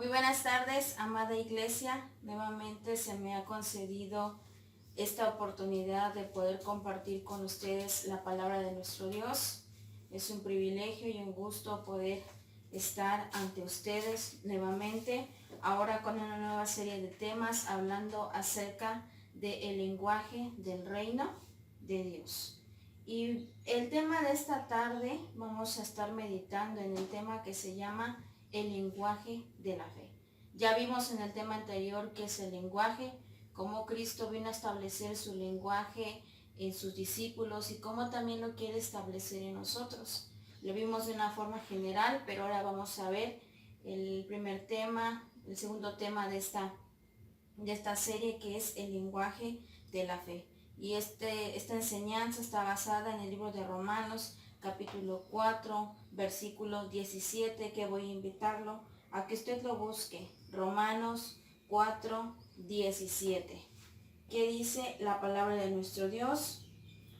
Muy buenas tardes, amada iglesia. Nuevamente se me ha concedido esta oportunidad de poder compartir con ustedes la palabra de nuestro Dios. Es un privilegio y un gusto poder estar ante ustedes nuevamente, ahora con una nueva serie de temas hablando acerca del lenguaje del reino de Dios. Y el tema de esta tarde vamos a estar meditando en el tema que se llama el lenguaje de la fe. Ya vimos en el tema anterior qué es el lenguaje, cómo Cristo vino a establecer su lenguaje en sus discípulos y cómo también lo quiere establecer en nosotros. Lo vimos de una forma general, pero ahora vamos a ver el primer tema, el segundo tema de esta serie, que es el lenguaje de la fe. Y esta enseñanza está basada en el libro de Romanos, capítulo 4, versículo 17, que voy a invitarlo a que usted lo busque. Romanos 4, 17. ¿Qué dice la palabra de nuestro Dios?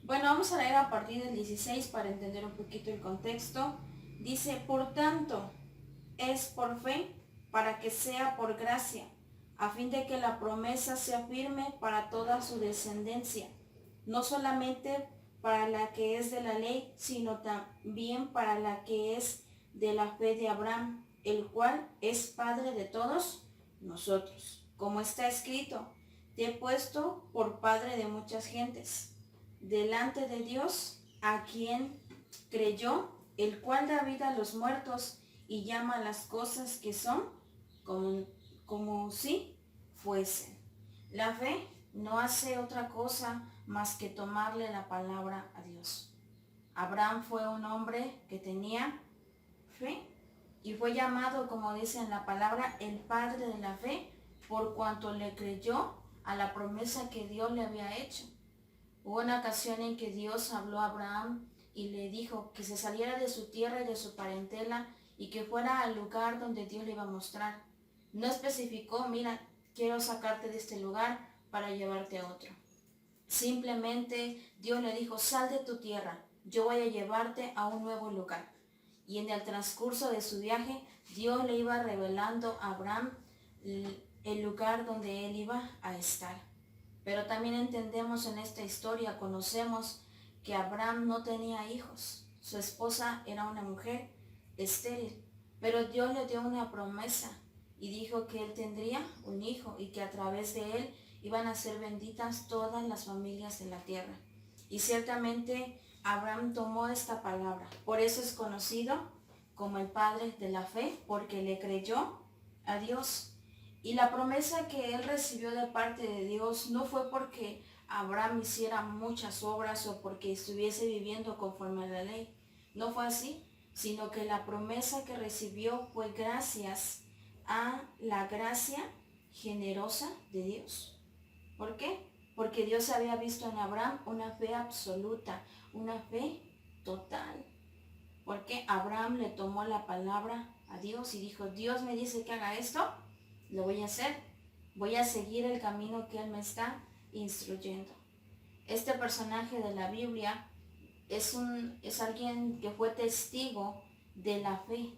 Bueno, vamos a leer a partir del 16 para entender un poquito el contexto. Dice, por tanto, es por fe, para que sea por gracia, a fin de que la promesa sea firme para toda su descendencia, no solamente para la que es de la ley, sino también para la que es de la fe de Abraham, el cual es Padre de todos nosotros. Como está escrito, te he puesto por Padre de muchas gentes, delante de Dios, a quien creyó, el cual da vida a los muertos y llama a las cosas que son como si fuesen. La fe no hace otra cosa más que tomarle la palabra a Dios. Abraham fue un hombre que tenía fe y fue llamado, como dice en la palabra, el padre de la fe, por cuanto le creyó a la promesa que Dios le había hecho. Hubo una ocasión en que Dios habló a Abraham y le dijo que se saliera de su tierra y de su parentela y que fuera al lugar donde Dios le iba a mostrar. No especificó, mira, quiero sacarte de este lugar para llevarte a otro. Simplemente Dios le dijo, sal de tu tierra, yo voy a llevarte a un nuevo lugar. Y en el transcurso de su viaje, Dios le iba revelando a Abraham el lugar donde él iba a estar. Pero también entendemos en esta historia, conocemos que Abraham no tenía hijos. Su esposa era una mujer estéril, pero Dios le dio una promesa y dijo que él tendría un hijo y que a través de él iban a ser benditas todas las familias de la tierra. Y ciertamente Abraham tomó esta palabra. Por eso es conocido como el padre de la fe, porque le creyó a Dios. Y la promesa que él recibió de parte de Dios no fue porque Abraham hiciera muchas obras o porque estuviese viviendo conforme a la ley. No fue así, sino que la promesa que recibió fue gracias a la gracia generosa de Dios. ¿Por qué? Porque Dios había visto en Abraham una fe absoluta, una fe total. Porque Abraham le tomó la palabra a Dios y dijo, Dios me dice que haga esto, lo voy a hacer. Voy a seguir el camino que Él me está instruyendo. Este personaje de la Biblia es alguien que fue testigo de la fe.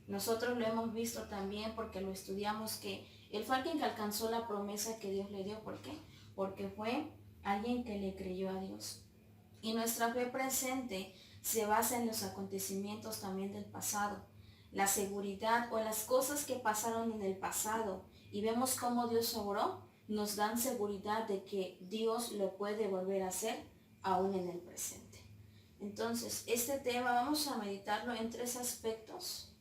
Nosotros lo hemos visto también porque lo estudiamos, que él fue alguien que alcanzó la promesa que Dios le dio. ¿Por qué? Porque fue alguien que le creyó a Dios. Y nuestra fe presente se basa en los acontecimientos también del pasado. La seguridad o las cosas que pasaron en el pasado y vemos cómo Dios obró, nos dan seguridad de que Dios lo puede volver a hacer aún en el presente. Entonces, este tema vamos a meditarlo en tres aspectos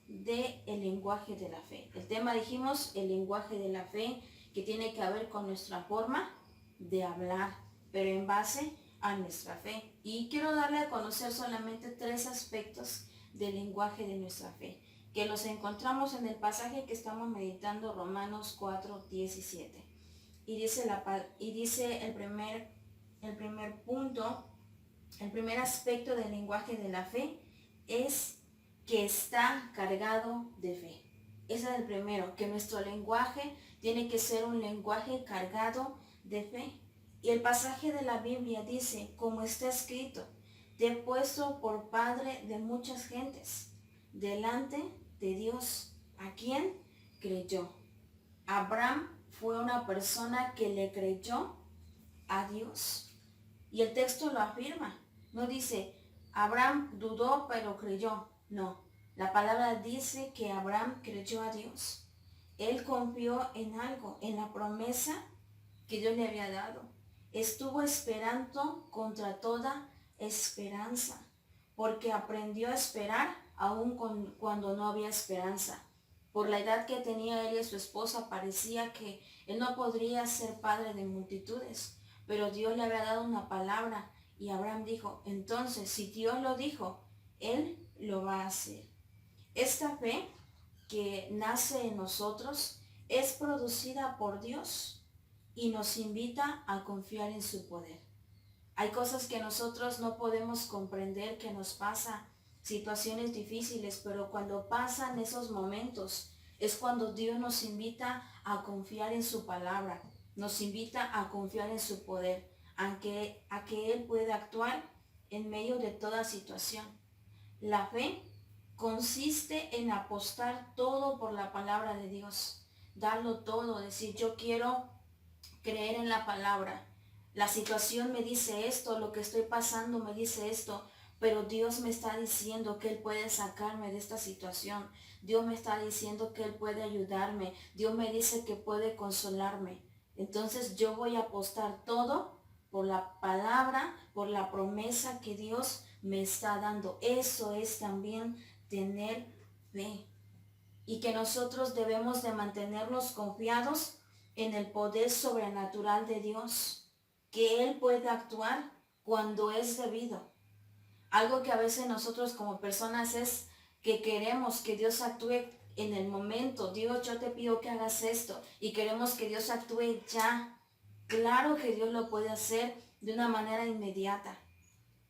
del lenguaje de la fe. El tema, dijimos, el lenguaje de la fe, que tiene que ver con nuestra forma de hablar, pero en base a nuestra fe. Y quiero darle a conocer solamente tres aspectos del lenguaje de nuestra fe, que los encontramos en el pasaje que estamos meditando, Romanos 4, 17. Y dice el primer punto, el primer aspecto del lenguaje de la fe es que está cargado de fe. Ese es el primero, que nuestro lenguaje tiene que ser un lenguaje cargado de fe. Y el pasaje de la Biblia dice, como está escrito, te he puesto por padre de muchas gentes, delante de Dios, a quien creyó. Abraham fue una persona que le creyó a Dios. Y el texto lo afirma. No dice, Abraham dudó pero creyó. No, la palabra dice que Abraham creyó a Dios. Él confió en algo, en la promesa que Dios le había dado. Estuvo esperando contra toda esperanza, porque aprendió a esperar aun cuando no había esperanza. Por la edad que tenía él y su esposa, parecía que él no podría ser padre de multitudes, pero Dios le había dado una palabra y Abraham dijo, entonces si Dios lo dijo, él lo va a hacer. Esta fe que nace en nosotros es producida por Dios y nos invita a confiar en su poder. Hay cosas que nosotros no podemos comprender que nos pasa, situaciones difíciles, pero cuando pasan esos momentos es cuando Dios nos invita a confiar en su palabra, nos invita a confiar en su poder, a que Él pueda actuar en medio de toda situación. La fe consiste en apostar todo por la palabra de Dios, darlo todo, decir yo quiero creer en la palabra. La situación me dice esto, lo que estoy pasando me dice esto, pero Dios me está diciendo que Él puede sacarme de esta situación. Dios me está diciendo que Él puede ayudarme. Dios me dice que puede consolarme. Entonces yo voy a apostar todo por la palabra, por la promesa que Dios me está dando. Eso es también tener fe. Y que nosotros debemos de mantenernos confiados en el poder sobrenatural de Dios, que Él puede actuar cuando es debido. Algo que a veces nosotros como personas es que queremos que Dios actúe en el momento. Dios, yo te pido que hagas esto y queremos que Dios actúe ya. Claro que Dios lo puede hacer de una manera inmediata,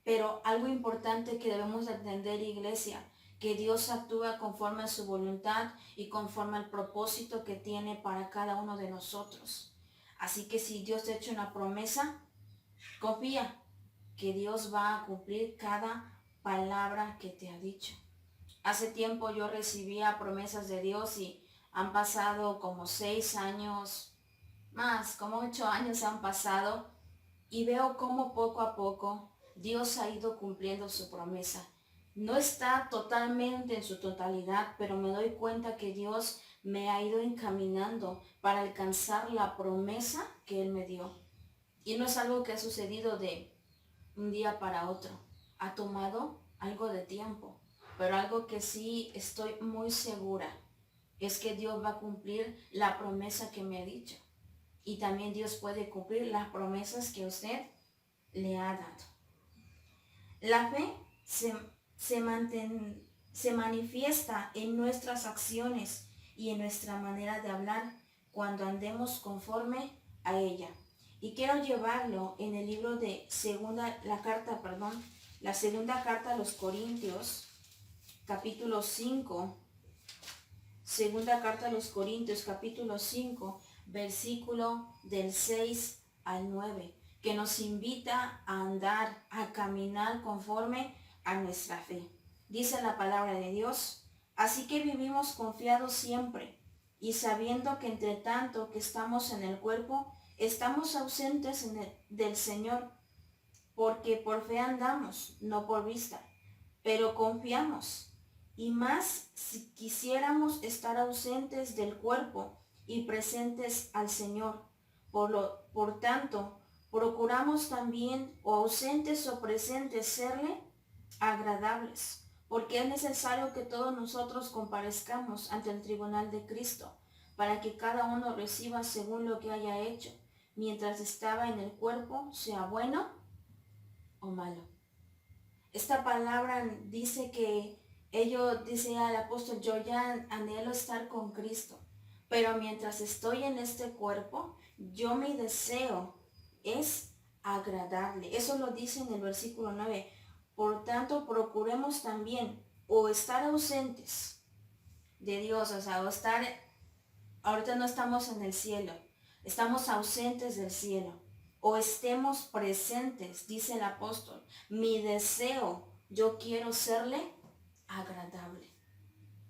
pero algo importante que debemos de entender, iglesia, que Dios actúa conforme a su voluntad y conforme al propósito que tiene para cada uno de nosotros. Así que si Dios te ha hecho una promesa, confía que Dios va a cumplir cada palabra que te ha dicho. Hace tiempo yo recibía promesas de Dios y han pasado como 6 años, más, como 8 años han pasado, y veo cómo poco a poco Dios ha ido cumpliendo su promesa. No está totalmente en su totalidad, pero me doy cuenta que Dios me ha ido encaminando para alcanzar la promesa que Él me dio. Y no es algo que ha sucedido de un día para otro. Ha tomado algo de tiempo, pero algo que sí estoy muy segura es que Dios va a cumplir la promesa que me ha dicho. Y también Dios puede cumplir las promesas que usted le ha dado. La fe se manifiesta en nuestras acciones y en nuestra manera de hablar cuando andemos conforme a ella. Y quiero llevarlo en el libro de la segunda carta a los Corintios, capítulo 5, segunda carta a los Corintios, capítulo 5, versículo del 6 al 9, que nos invita a andar, a caminar conforme a nuestra fe. Dice la palabra de Dios, así que vivimos confiados siempre y sabiendo que entre tanto que estamos en el cuerpo, estamos ausentes del Señor, porque por fe andamos, no por vista, pero confiamos. Y más si quisiéramos estar ausentes del cuerpo y presentes al Señor. Por tanto, procuramos también, o ausentes o presentes, serle agradables, porque es necesario que todos nosotros comparezcamos ante el tribunal de Cristo, para que cada uno reciba según lo que haya hecho, mientras estaba en el cuerpo, sea bueno o malo. Esta palabra dice que dice al apóstol, yo ya anhelo estar con Cristo, pero mientras estoy en este cuerpo, mi deseo es agradable. Eso lo dice en el versículo 9. Por tanto, procuremos también o estar ausentes de Dios, ahorita no estamos en el cielo, estamos ausentes del cielo, o estemos presentes, dice el apóstol. Mi deseo, yo quiero serle agradable.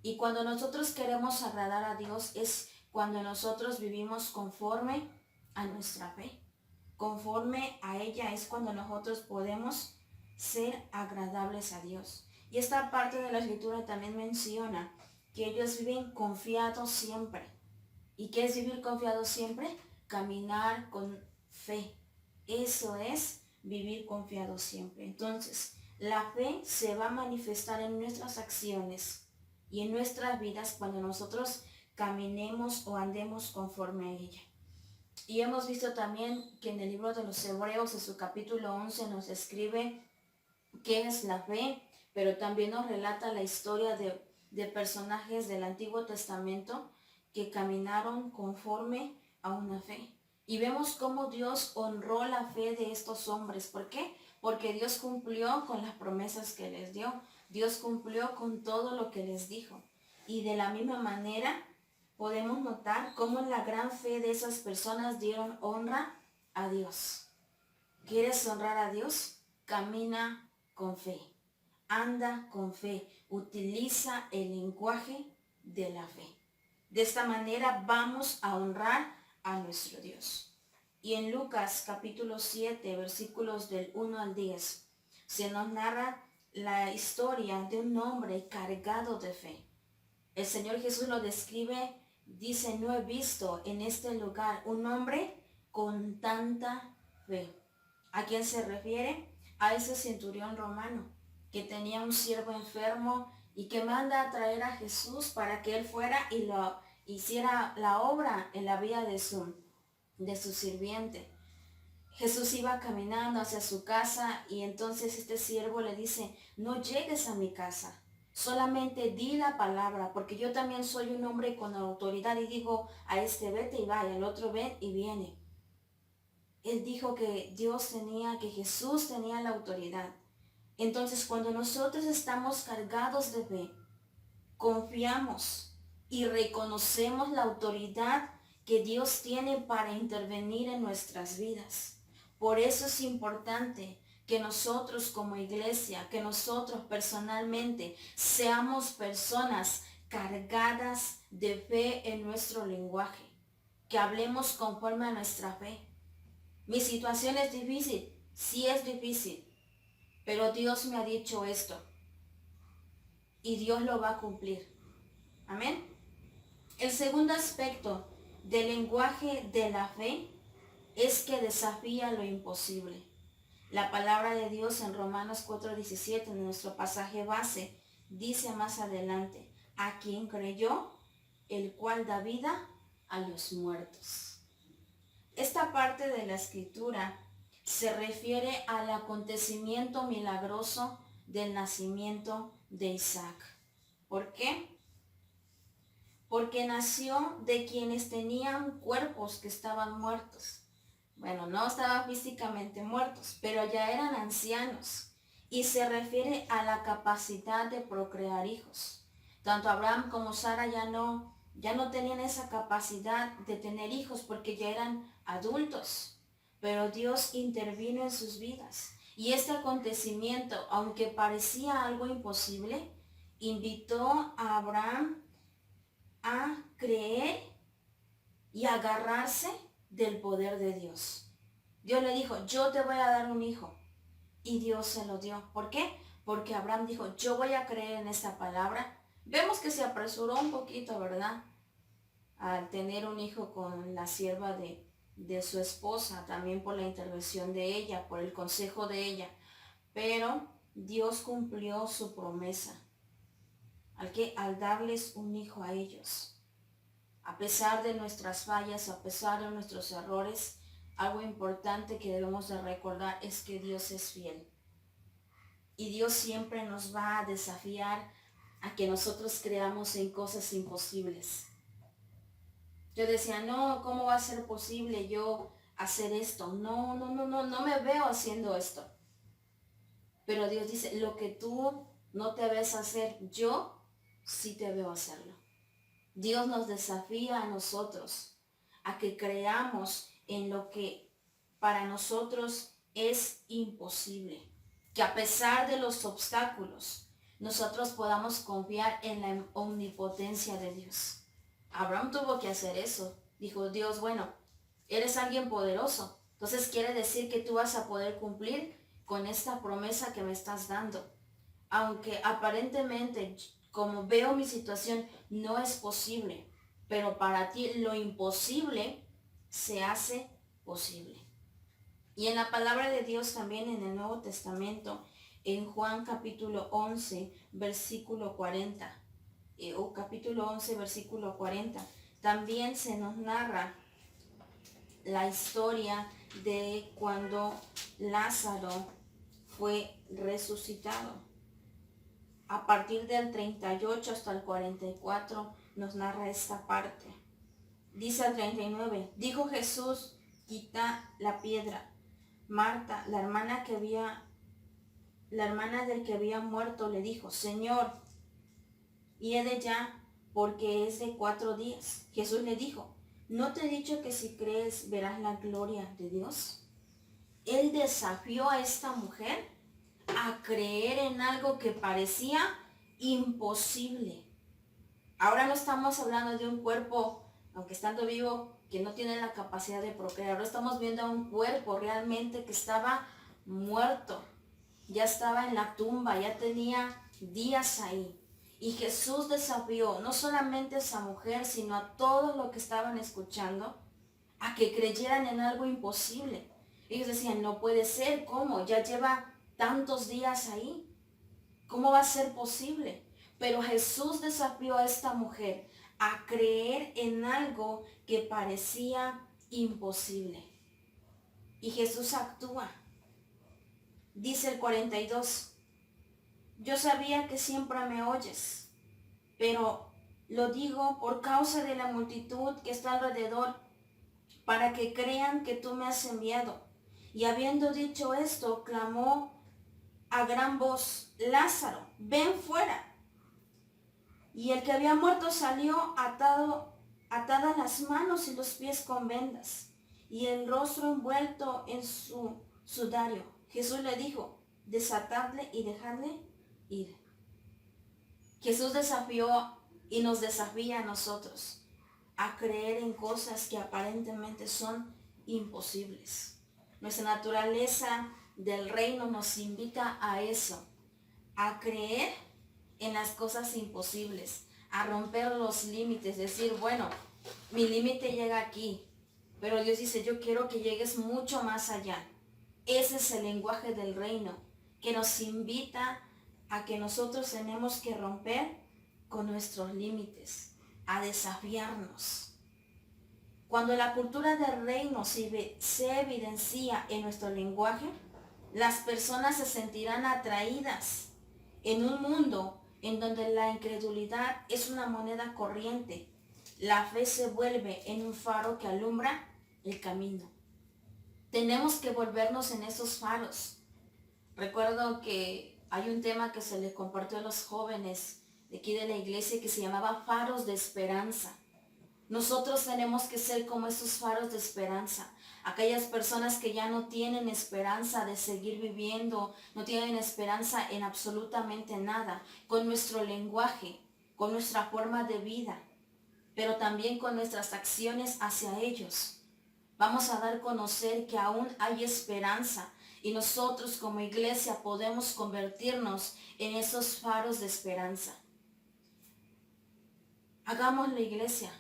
Y cuando nosotros queremos agradar a Dios es cuando nosotros vivimos conforme a nuestra fe. Conforme a ella es cuando nosotros podemos ser agradables a Dios. Y esta parte de la escritura también menciona que ellos viven confiados siempre. ¿Y qué es vivir confiado siempre? Caminar con fe. Eso es vivir confiado siempre. Entonces, la fe se va a manifestar en nuestras acciones y en nuestras vidas cuando nosotros caminemos o andemos conforme a ella. Y hemos visto también que en el libro de los Hebreos, en su capítulo 11, nos escribe qué es la fe, pero también nos relata la historia de personajes del Antiguo Testamento que caminaron conforme a una fe. Y vemos cómo Dios honró la fe de estos hombres. ¿Por qué? Porque Dios cumplió con las promesas que les dio. Dios cumplió con todo lo que les dijo. Y de la misma manera podemos notar cómo la gran fe de esas personas dieron honra a Dios. ¿Quieres honrar a Dios? Camina con fe. Anda con fe. Utiliza el lenguaje de la fe. De esta manera vamos a honrar a nuestro Dios. Y en Lucas capítulo 7, versículos del 1 al 10, se nos narra la historia de un hombre cargado de fe. El Señor Jesús lo describe, dice, no he visto en este lugar un hombre con tanta fe. ¿A quién se refiere? A ese centurión romano que tenía un siervo enfermo y que manda a traer a Jesús para que él fuera y lo hiciera la obra en la vida de su sirviente. Jesús iba caminando hacia su casa y entonces este siervo le dice, no llegues a mi casa, solamente di la palabra, porque yo también soy un hombre con autoridad y digo a este vete y vaya, al otro ven y viene. Él dijo que que Jesús tenía la autoridad. Entonces cuando nosotros estamos cargados de fe, confiamos y reconocemos la autoridad que Dios tiene para intervenir en nuestras vidas. Por eso es importante que nosotros como iglesia, que nosotros personalmente seamos personas cargadas de fe en nuestro lenguaje, que hablemos conforme a nuestra fe. Mi situación es difícil, sí es difícil, pero Dios me ha dicho esto y Dios lo va a cumplir. Amén. El segundo aspecto del lenguaje de la fe es que desafía lo imposible. La palabra de Dios en Romanos 4:17, en nuestro pasaje base, dice más adelante, a quien creyó, el cual da vida a los muertos. Esta parte de la escritura se refiere al acontecimiento milagroso del nacimiento de Isaac. ¿Por qué? Porque nació de quienes tenían cuerpos que estaban muertos. Bueno, no estaban físicamente muertos, pero ya eran ancianos. Y se refiere a la capacidad de procrear hijos. Tanto Abraham como Sara ya no tenían esa capacidad de tener hijos porque ya eran adultos. Pero Dios intervino en sus vidas. Y este acontecimiento, aunque parecía algo imposible, invitó a Abraham a creer y agarrarse del poder de Dios. Dios le dijo, yo te voy a dar un hijo. Y Dios se lo dio. ¿Por qué? Porque Abraham dijo, yo voy a creer en esta palabra. Vemos que se apresuró un poquito, ¿verdad? Al tener un hijo con la sierva de su esposa, también por la intervención de ella, por el consejo de ella. Pero Dios cumplió su promesa al darles un hijo a ellos. A pesar de nuestras fallas, a pesar de nuestros errores, algo importante que debemos de recordar es que Dios es fiel. Y Dios siempre nos va a desafiar a que nosotros creamos en cosas imposibles. Yo decía, no, ¿cómo va a ser posible yo hacer esto? No me veo haciendo esto. Pero Dios dice, lo que tú no te ves hacer, yo sí te veo hacerlo. Dios nos desafía a nosotros a que creamos en lo que para nosotros es imposible. Que a pesar de los obstáculos, nosotros podamos confiar en la omnipotencia de Dios. Abraham tuvo que hacer eso. Dijo Dios, bueno, eres alguien poderoso, entonces quiere decir que tú vas a poder cumplir con esta promesa que me estás dando. Aunque aparentemente, como veo mi situación, no es posible, pero para ti lo imposible se hace posible. Y en la palabra de Dios también en el Nuevo Testamento, en Juan capítulo 11, versículo 40, o capítulo 11, versículo 40, también se nos narra la historia de cuando Lázaro fue resucitado. A partir del 38 hasta el 44 nos narra esta parte. Dice el 39, dijo Jesús, quita la piedra. Marta, la hermana del que había muerto, le dijo, Señor, hiede ya, porque es de 4 días. Jesús le dijo, ¿no te he dicho que si crees verás la gloria de Dios? Él desafió a esta mujer a creer en algo que parecía imposible. Ahora no estamos hablando de un cuerpo, aunque estando vivo, que no tiene la capacidad de procrear. Ahora estamos viendo a un cuerpo realmente que estaba muerto, ya estaba en la tumba, ya tenía días ahí. Y Jesús desafió no solamente a esa mujer, sino a todos los que estaban escuchando, a que creyeran en algo imposible. Ellos decían, no puede ser, ¿cómo? Ya lleva tantos días ahí. ¿Cómo va a ser posible? Pero Jesús desafió a esta mujer a creer en algo que parecía imposible. Y Jesús actúa. Dice el 42, yo sabía que siempre me oyes, pero lo digo por causa de la multitud que está alrededor, para que crean que tú me has enviado. Y habiendo dicho esto, clamó a gran voz, Lázaro, ven fuera. Y el que había muerto salió atadas las manos y los pies con vendas, y el rostro envuelto en su sudario. Jesús le dijo, desatadle y dejadle ir. Jesús desafió y nos desafía a nosotros a creer en cosas que aparentemente son imposibles. Nuestra naturaleza del reino nos invita a eso, a creer en las cosas imposibles, a romper los límites, decir, bueno, mi límite llega aquí, pero Dios dice, yo quiero que llegues mucho más allá. Ese es el lenguaje del reino, que nos invita a que nosotros tenemos que romper con nuestros límites, a desafiarnos. Cuando la cultura del reino se evidencia en nuestro lenguaje, las personas se sentirán atraídas en un mundo en donde la incredulidad es una moneda corriente. La fe se vuelve en un faro que alumbra el camino. Tenemos que volvernos en esos faros. Recuerdo que hay un tema que se le compartió a los jóvenes de aquí de la iglesia que se llamaba faros de esperanza. Nosotros tenemos que ser como esos faros de esperanza. Aquellas personas que ya no tienen esperanza de seguir viviendo, no tienen esperanza en absolutamente nada, con nuestro lenguaje, con nuestra forma de vida, pero también con nuestras acciones hacia ellos. Vamos a dar a conocer que aún hay esperanza y nosotros como iglesia podemos convertirnos en esos faros de esperanza. Hagamos la iglesia.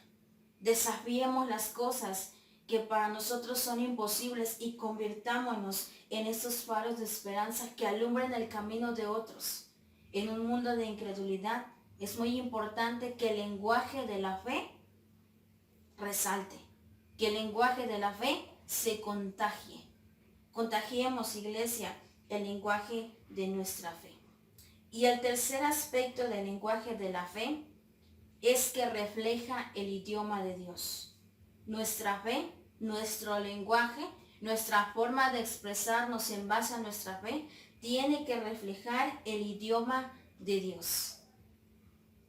Desafiemos las cosas que para nosotros son imposibles y convirtámonos en esos faros de esperanza que alumbren el camino de otros. En un mundo de incredulidad es muy importante que el lenguaje de la fe resalte, que el lenguaje de la fe se contagie. Contagiemos, iglesia, el lenguaje de nuestra fe. Y el tercer aspecto del lenguaje de la fe es que refleja el idioma de Dios. Nuestra fe, nuestro lenguaje, nuestra forma de expresarnos en base a nuestra fe, tiene que reflejar el idioma de Dios.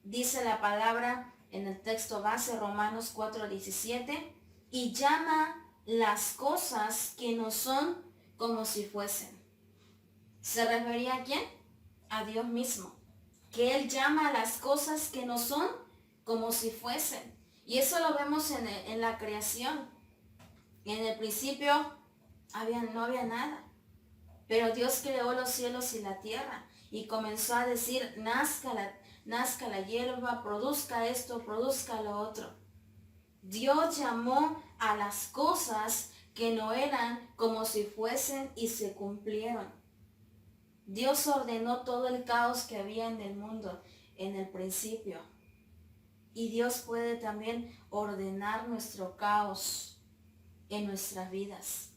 Dice la palabra en el texto base, Romanos 4:17, y llama las cosas que no son como si fuesen. ¿Se refería a quién? A Dios mismo. que Él llama a las cosas que no son como si fuesen. Y eso lo vemos en la creación. En el principio no había nada, pero Dios creó los cielos y la tierra y comenzó a decir, nazca la hierba, produzca esto, produzca lo otro. Dios llamó a las cosas que no eran como si fuesen y se cumplieron. Dios ordenó todo el caos que había en el mundo en el principio. Y Dios puede también ordenar nuestro caos en nuestras vidas.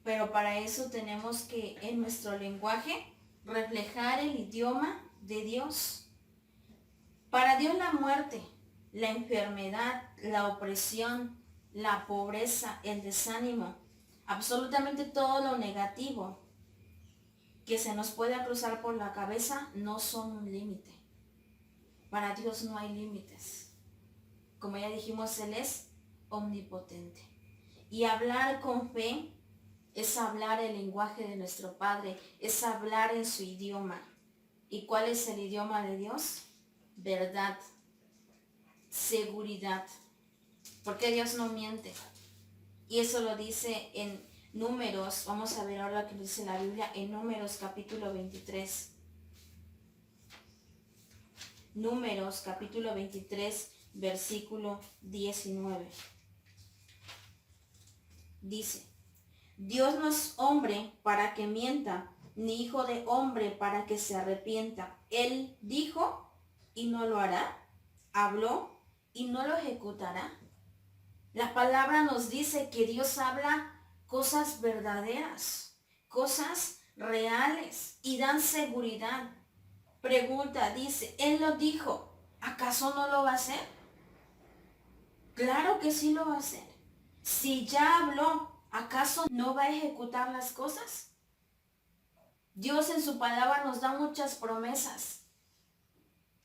Pero para eso tenemos que en nuestro lenguaje reflejar el idioma de Dios. Para Dios la muerte, la enfermedad, la opresión, la pobreza, el desánimo, absolutamente todo lo negativo que se nos pueda cruzar por la cabeza no son un límite. Para Dios no hay límites. Como ya dijimos, Él es omnipotente. Y hablar con fe es hablar el lenguaje de nuestro Padre, es hablar en su idioma. ¿Y cuál es el idioma de Dios? Verdad, seguridad, porque Dios no miente. Y eso lo dice en Números, vamos a ver ahora lo que dice la Biblia en Números capítulo 23. Números capítulo 23, versículo 19. Dice, Dios no es hombre para que mienta, ni hijo de hombre para que se arrepienta. Él dijo y no lo hará, habló y no lo ejecutará. La palabra nos dice que Dios habla cosas verdaderas, cosas reales y dan seguridad. Pregunta, dice, Él lo dijo, ¿acaso no lo va a hacer? Claro que sí lo va a hacer. Si ya habló, ¿acaso no va a ejecutar las cosas? Dios en su palabra nos da muchas promesas.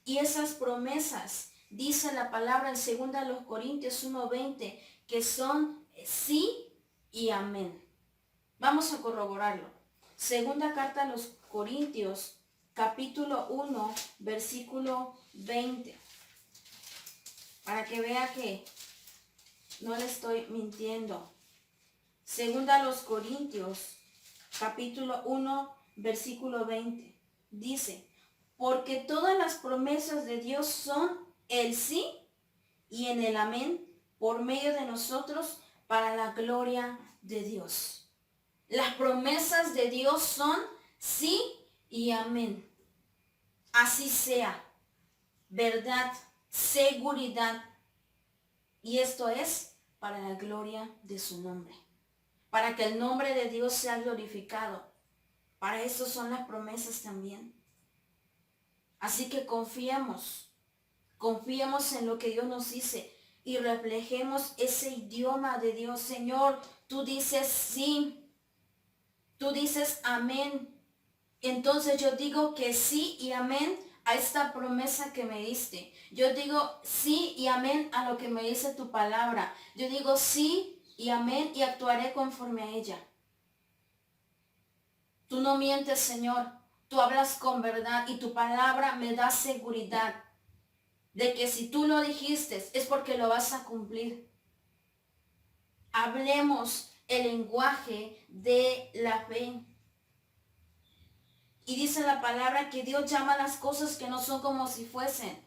Y esas promesas, dice la palabra en 2 Corintios 1:20, que son sí y amén. Vamos a corroborarlo. Segunda carta a los Corintios, capítulo 1, versículo 20. Para que vea que no le estoy mintiendo. Segunda a los Corintios, capítulo 1, versículo 20. Dice, porque todas las promesas de Dios son el sí y en el amén por medio de nosotros para la gloria de Dios. Las promesas de Dios son sí y amén. Así sea. Verdad, seguridad. Y esto es para la gloria de su nombre. Para que el nombre de Dios sea glorificado. Para eso son las promesas también. Así que confiemos en lo que Dios nos dice y reflejemos ese idioma de Dios. Señor, tú dices sí, tú dices amén. Entonces yo digo que sí y amén a esta promesa que me diste. Yo digo sí y amén a lo que me dice tu palabra. Yo digo sí y amén y actuaré conforme a ella. Tú no mientes, Señor. Tú hablas con verdad y tu palabra me da seguridad de que si tú lo dijiste es porque lo vas a cumplir. Hablemos el lenguaje de la fe. Y dice la palabra que Dios llama a las cosas que no son como si fuesen.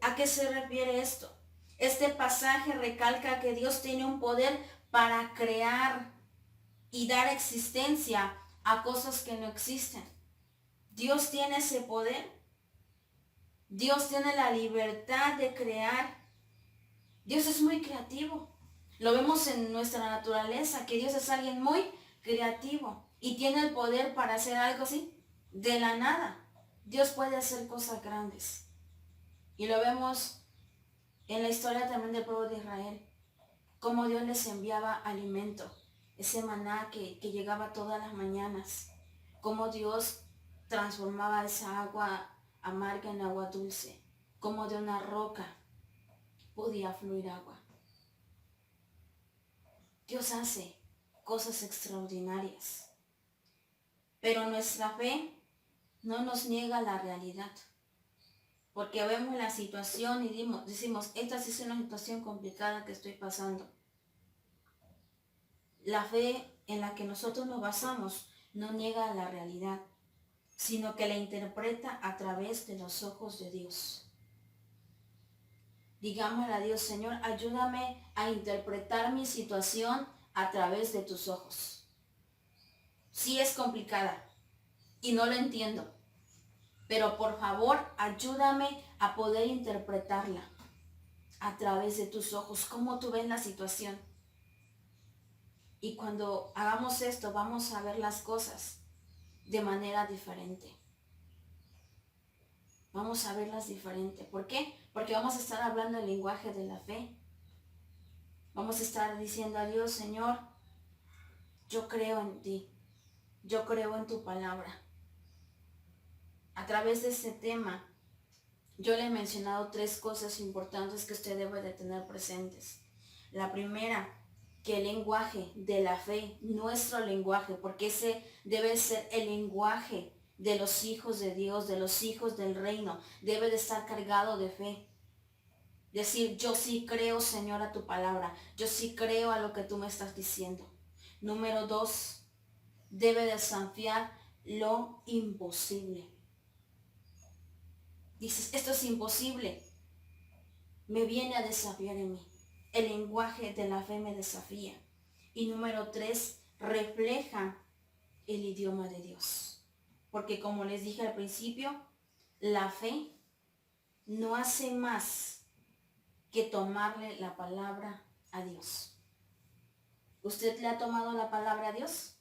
¿A qué se refiere esto? Este pasaje recalca que Dios tiene un poder para crear y dar existencia a cosas que no existen. Dios tiene ese poder. Dios tiene la libertad de crear. Dios es muy creativo. Lo vemos en nuestra naturaleza, que Dios es alguien muy creativo y tiene el poder para hacer algo así de la nada. Dios puede hacer cosas grandes. Y lo vemos en la historia también del pueblo de Israel, cómo Dios les enviaba alimento, ese maná que llegaba todas las mañanas, cómo Dios transformaba esa agua amarga en agua dulce, cómo de una roca podía fluir agua. Dios hace cosas extraordinarias, pero nuestra fe no nos niega la realidad. Porque vemos la situación y decimos, esta sí es una situación complicada que estoy pasando. La fe en la que nosotros nos basamos no niega la realidad, sino que la interpreta a través de los ojos de Dios. Digámosle a Dios, Señor, ayúdame a interpretar mi situación a través de tus ojos. Sí es complicada y no lo entiendo, pero por favor ayúdame a poder interpretarla a través de tus ojos, cómo tú ves la situación. Y cuando hagamos esto, vamos a ver las cosas de manera diferente. Vamos a verlas diferente. ¿Por qué? Porque vamos a estar hablando el lenguaje de la fe. Vamos a estar diciendo a Dios, Señor, yo creo en ti. Yo creo en tu palabra. A través de este tema, yo le he mencionado 3 cosas importantes que usted debe de tener presentes. La primera, que el lenguaje de la fe, nuestro lenguaje, porque ese debe ser el lenguaje de los hijos de Dios, de los hijos del reino, debe de estar cargado de fe. Decir, yo sí creo, Señor, a tu palabra, yo sí creo a lo que tú me estás diciendo. Número 2, debe desafiar lo imposible. Dices, esto es imposible. Me viene a desafiar en mí. El lenguaje de la fe me desafía. Y número 3, refleja el idioma de Dios. Porque como les dije al principio, la fe no hace más que tomarle la palabra a Dios. ¿Usted le ha tomado la palabra a Dios?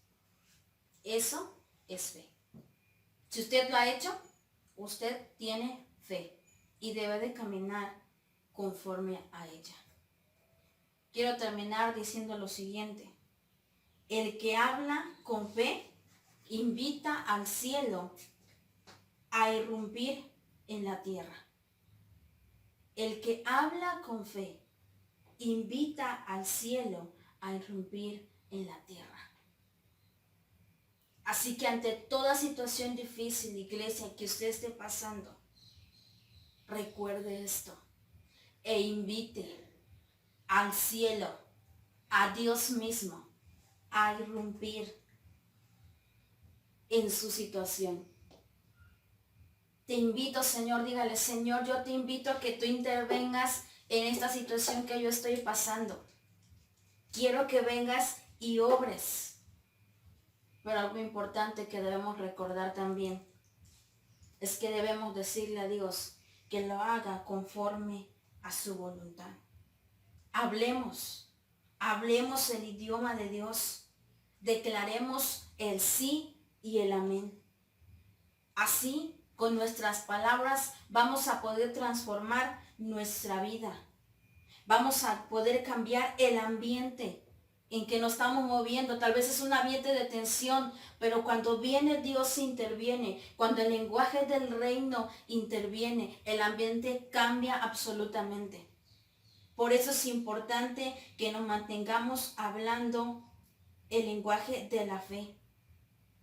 Eso es fe. Si usted lo ha hecho, usted tiene fe y debe de caminar conforme a ella. Quiero terminar diciendo lo siguiente. El que habla con fe invita al cielo a irrumpir en la tierra. El que habla con fe invita al cielo a irrumpir en la tierra. Así que ante toda situación difícil, iglesia, que usted esté pasando, recuerde esto e invite al cielo, a Dios mismo, a irrumpir en su situación. Te invito, Señor, dígale, Señor, yo te invito a que tú intervengas en esta situación que yo estoy pasando. Quiero que vengas y obres. Pero algo importante que debemos recordar también es que debemos decirle a Dios que lo haga conforme a su voluntad. Hablemos el idioma de Dios. Declaremos el sí y el amén. Así, con nuestras palabras, vamos a poder transformar nuestra vida. Vamos a poder cambiar el ambiente en que nos estamos moviendo. Tal vez es un ambiente de tensión, pero cuando viene Dios interviene. Cuando el lenguaje del reino interviene, el ambiente cambia absolutamente. Por eso es importante que nos mantengamos hablando el lenguaje de la fe.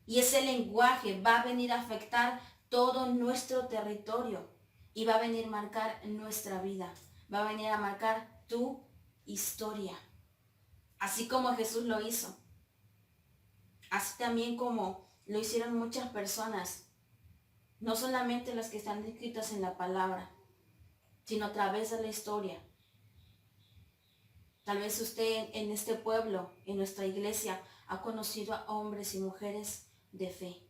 Y ese lenguaje va a venir a afectar todo nuestro territorio y va a venir a marcar nuestra vida. Va a venir a marcar tu historia. Así como Jesús lo hizo. Así también como lo hicieron muchas personas. No solamente las que están escritas en la palabra, sino a través de la historia. Tal vez usted en este pueblo, en nuestra iglesia, ha conocido a hombres y mujeres de fe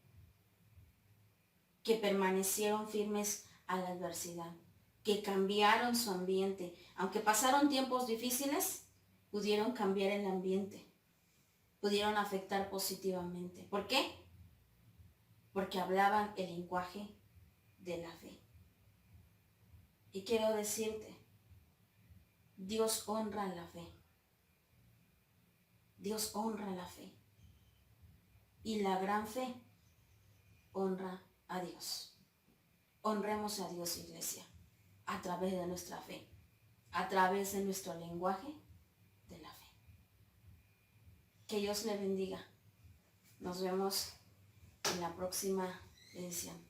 que permanecieron firmes a la adversidad, que cambiaron su ambiente. Aunque pasaron tiempos difíciles, pudieron cambiar el ambiente, pudieron afectar positivamente. ¿Por qué? Porque hablaban el lenguaje de la fe. Y quiero decirte, Dios honra la fe. Dios honra la fe. Y la gran fe honra a Dios. Honremos a Dios, iglesia, a través de nuestra fe, a través de nuestro lenguaje de la fe. Que Dios le bendiga. Nos vemos en la próxima edición.